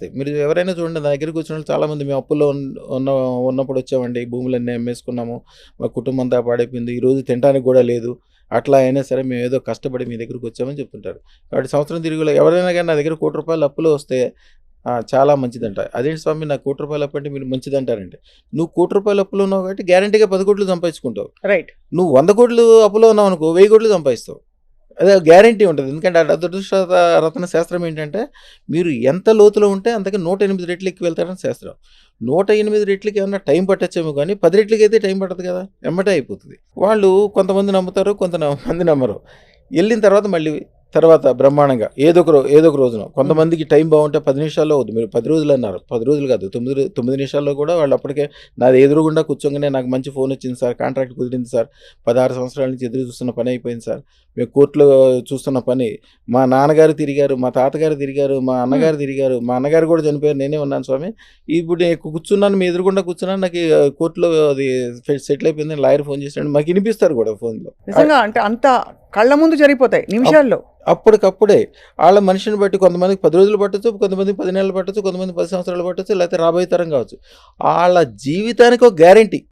మీరు ఎవరైనా చూడండి నా దగ్గరికి వచ్చిన వాళ్ళు చాలామంది మేము అప్పుల్లో ఉన్న ఉన్నప్పుడు వచ్చామండి. భూములన్నీ అమ్మేసుకున్నాము. మా కుటుంబం అంతా పాడైపోయింది. ఈరోజు తినటానికి కూడా లేదు. అట్లా అయినా సరే మేమేదో కష్టపడి మీ దగ్గరికి వచ్చామని చెప్తుంటారు. కాబట్టి సంవత్సరం తిరుగులో ఎవరైనా గాని నా దగ్గర రూ. 1,00,00,000 అప్పులో వస్తే చాలా మంచిదంట. అదేంటి స్వామి నాకు రూ. 1,00,00,000 అప్పు అంటే మీరు మంచిదంటారంటే, నువ్వు రూ. 1,00,00,000 అప్పులో ఉన్నావు కాబట్టి గ్యారంటీగా 10,00,00,000 సంపాదించుకుంటావు. రైట్. నువ్వు 100,00,00,000 అప్పులో ఉన్నావనుకో 1,000,00,000 సంపాదిస్తావు. అదే గ్యారంటీ ఉంటది. ఎందుకంటే ఆ రతన శాస్త్రం ఏంటంటే, మీరు ఎంత లోతులో ఉంటే అంతకి 108 రెట్లు ఎక్కువ వెళ్తారని శాస్త్రం. 108 రెట్లకి ఏమన్నా టైం పట్టొచ్చేమో గానీ, 10 రెట్లకైతే టైం పట్టదు కదా! ఎమ్మటే అయిపోతది. వాళ్ళు కొంతమంది నమ్ముతారు, కొంతమంది నమ్మరు. ఎళ్ళిన తర్వాత బ్రహ్మాండంగా ఏదో ఒక రోజున కొంతమందికి టైం బాగుంటే 10 నిమిషాల్లో అవుద్ది. మీరు 10 రోజులు అన్నారు. 10 రోజులు కాదు 9 నిమిషాల్లో కూడా వాళ్ళు అప్పటికే నాది ఎదురుగుండా కూర్చోగానే నాకు మంచి ఫోన్ వచ్చింది సార్, కాంట్రాక్ట్ కుదిరింది సార్, 16 సంవత్సరాల నుంచి ఎదురు చూస్తున్న పని అయిపోయింది సార్, మేము కోర్టులో చూస్తున్న పని, మా నాన్నగారు తిరిగారు, మా తాతగారు తిరిగారు, మా అన్నగారు తిరిగారు, మా అన్నగారు కూడా చనిపోయారు, నేనే ఉన్నాను స్వామి, ఇప్పుడు నేను కూర్చున్నాను, మీ ఎదురుగుండా కూర్చున్నాను, నాకు కోర్టులో అది సెటిల్ అయిపోయింది, లాయర్ ఫోన్ చేసినాడు, మాకు వినిపిస్తారు కూడా ఫోన్లో. నిజంగా అంటే అంత కళ్ళ ముందు జరిగిపోతాయి నిమిషాల్లో. అప్పటికప్పుడే వాళ్ళ మనిషిని బట్టి కొంతమందికి 10 రోజులు పట్టొచ్చు, కొంతమందికి 10 నెలలు పట్టొచ్చు, కొంతమంది 10 సంవత్సరాలు పట్టొచ్చు, లేకపోతే రాబోయే తరం కావచ్చు. వాళ్ళ జీవితానికి ఒక గ్యారంటీ.